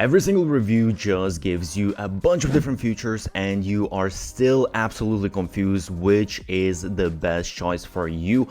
Every single review just gives you a bunch of different features and you are still absolutely confused which is the best choice for you.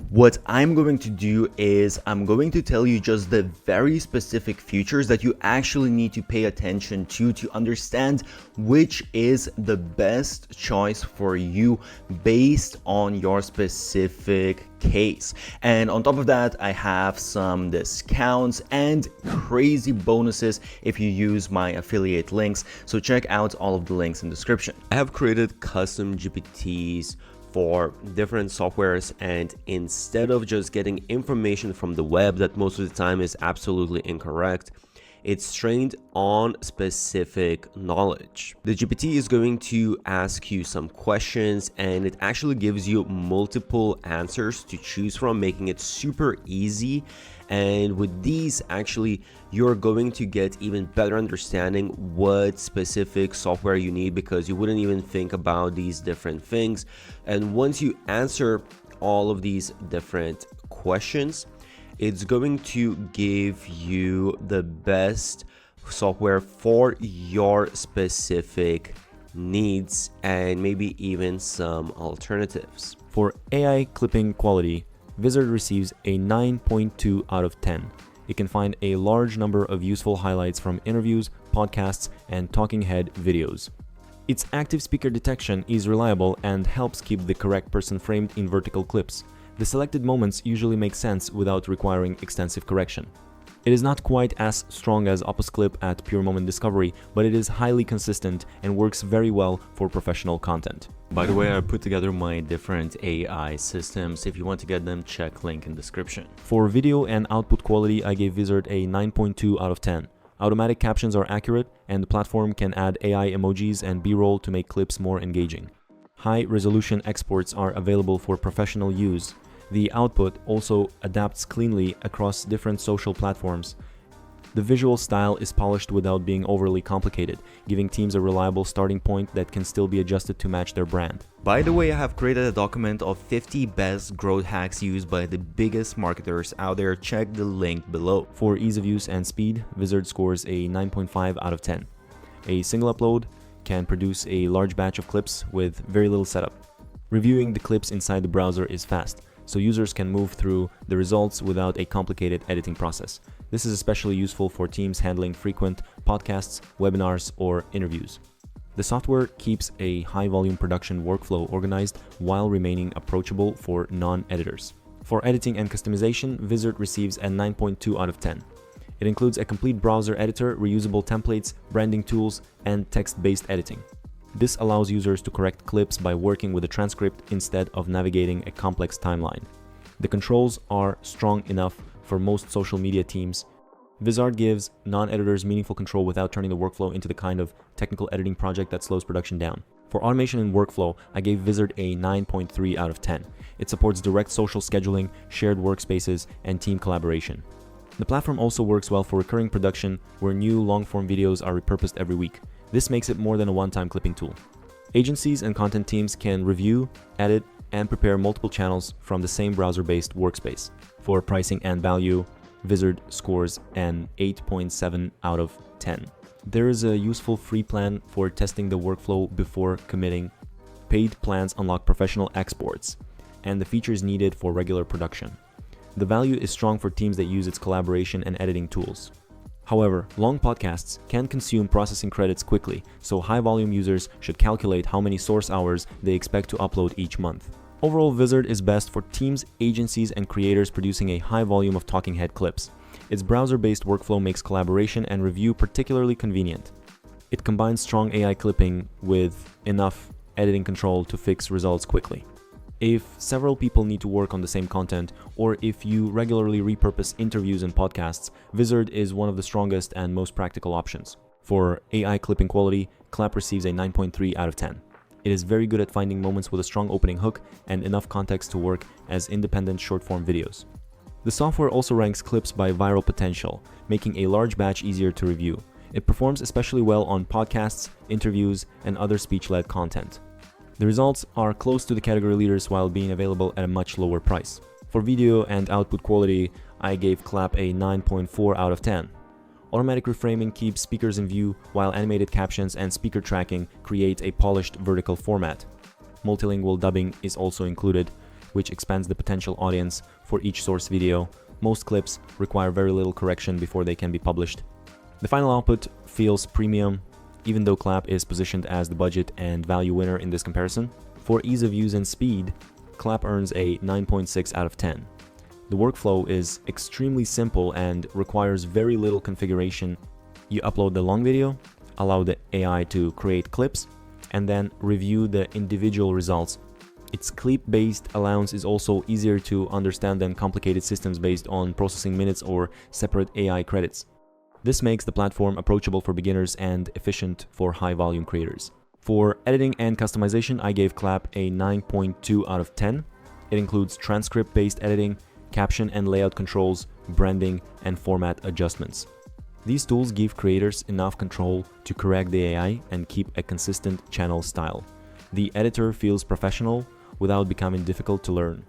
What I'm going to do is I'm going to tell you just the very specific features that you actually need to pay attention to understand which is the best choice for you based on your specific case. And on top of that, I have some discounts and crazy bonuses if you use my affiliate links, so check out all of the links in the description. I have created custom GPTs for different softwares, and instead of just getting information from the web that most of the time is absolutely incorrect, it's trained on specific knowledge. The GPT is going to ask you some questions and it actually gives you multiple answers to choose from, making it super easy. And with these, actually, you're going to get even better understanding what specific software you need, because you wouldn't even think about these different things. And once you answer all of these different questions, it's going to give you the best software for your specific needs and maybe even some alternatives. For AI clipping quality, Vizard receives a 9.2 out of 10. It can find a large number of useful highlights from interviews, podcasts, and talking head videos. Its active speaker detection is reliable and helps keep the correct person framed in vertical clips. The selected moments usually make sense without requiring extensive correction. It is not quite as strong as Opus Clip at pure moment discovery, but it is highly consistent and works very well for professional content. By the way, I put together my different AI systems. If you want to get them, check link in description. For video and output quality, I gave Vizard a 9.2 out of 10. Automatic captions are accurate, and the platform can add AI emojis and B-roll to make clips more engaging. High-resolution exports are available for professional use. The output also adapts cleanly across different social platforms. The visual style is polished without being overly complicated, giving teams a reliable starting point that can still be adjusted to match their brand. By the way, I have created a document of 50 best growth hacks used by the biggest marketers out there. Check the link below. For ease of use and speed, Vizard scores a 9.5 out of 10. A single upload can produce a large batch of clips with very little setup. Reviewing the clips inside the browser is fast, so users can move through the results without a complicated editing process. This is especially useful for teams handling frequent podcasts, webinars, or interviews. The software keeps a high-volume production workflow organized while remaining approachable for non-editors. For editing and customization, Vizard receives a 9.2 out of 10. It includes a complete browser editor, reusable templates, branding tools, and text-based editing. This allows users to correct clips by working with a transcript instead of navigating a complex timeline. The controls are strong enough for most social media teams. Vizard gives non-editors meaningful control without turning the workflow into the kind of technical editing project that slows production down. For automation and workflow, I gave Vizard a 9.3 out of 10. It supports direct social scheduling, shared workspaces, and team collaboration. The platform also works well for recurring production, where new long-form videos are repurposed every week. This makes it more than a one-time clipping tool. Agencies and content teams can review, edit, and prepare multiple channels from the same browser-based workspace. For pricing and value, Vizard scores an 8.7 out of 10. There is a useful free plan for testing the workflow before committing. Paid plans unlock professional exports and the features needed for regular production. The value is strong for teams that use its collaboration and editing tools. However, long podcasts can consume processing credits quickly, so high-volume users should calculate how many source hours they expect to upload each month. Overall, Vizard is best for teams, agencies, and creators producing a high volume of talking head clips. Its browser-based workflow makes collaboration and review particularly convenient. It combines strong AI clipping with enough editing control to fix results quickly. If several people need to work on the same content, or if you regularly repurpose interviews and podcasts, Vizard is one of the strongest and most practical options. For AI clipping quality, Klap receives a 9.3 out of 10. It is very good at finding moments with a strong opening hook and enough context to work as independent short-form videos. The software also ranks clips by viral potential, making a large batch easier to review. It performs especially well on podcasts, interviews, and other speech-led content. The results are close to the category leaders while being available at a much lower price. For video and output quality, I gave Klap a 9.4 out of 10. Automatic reframing keeps speakers in view, while animated captions and speaker tracking create a polished vertical format. Multilingual dubbing is also included, which expands the potential audience for each source video. Most clips require very little correction before they can be published. The final output feels premium, even though Klap is positioned as the budget and value winner in this comparison. For ease of use and speed, Klap earns a 9.6 out of 10. The workflow is extremely simple and requires very little configuration. You upload the long video, allow the AI to create clips, and then review the individual results. Its clip-based allowance is also easier to understand than complicated systems based on processing minutes or separate AI credits. This makes the platform approachable for beginners and efficient for high-volume creators. For editing and customization, I gave Klap a 9.2 out of 10. It includes transcript-based editing, caption and layout controls, branding, and format adjustments. These tools give creators enough control to correct the AI and keep a consistent channel style. The editor feels professional without becoming difficult to learn.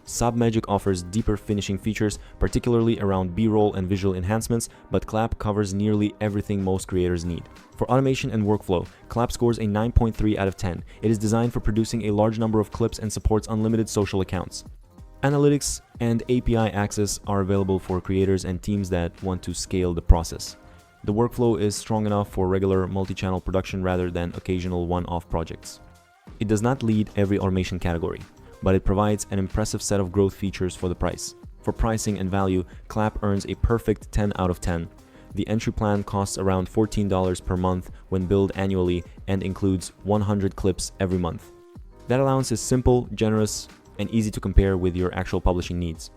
Submagic offers deeper finishing features, particularly around B-roll and visual enhancements, but Klap covers nearly everything most creators need. For automation and workflow, Klap scores a 9.3 out of 10. It is designed for producing a large number of clips and supports unlimited social accounts. Analytics and API access are available for creators and teams that want to scale the process. The workflow is strong enough for regular multi-channel production rather than occasional one-off projects. It does not lead every automation category, but it provides an impressive set of growth features for the price. For pricing and value, Klap earns a perfect 10 out of 10. The entry plan costs around $14 per month when billed annually and includes 100 clips every month. That allowance is simple, generous, and easy to compare with your actual publishing needs.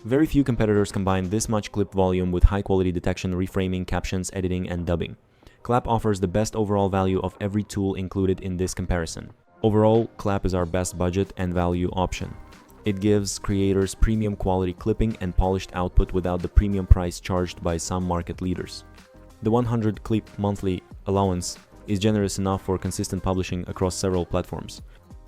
Very few competitors combine this much clip volume with high-quality detection, reframing, captions, editing, and dubbing. Klap offers the best overall value of every tool included in this comparison. Overall, Klap is our best budget and value option. It gives creators premium quality clipping and polished output without the premium price charged by some market leaders. The 100 clip monthly allowance is generous enough for consistent publishing across several platforms.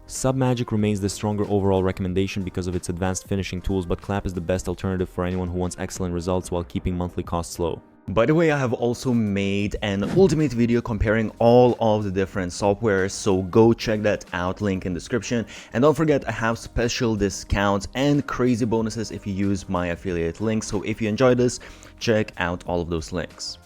Submagic remains the stronger overall recommendation because of its advanced finishing tools, but Klap is the best alternative for anyone who wants excellent results while keeping monthly costs low. By the way, I have also made an ultimate video comparing all of the different softwares, so go check that out, link in description. And don't forget, I have special discounts and crazy bonuses if you use my affiliate link, so if you enjoyed this, check out all of those links.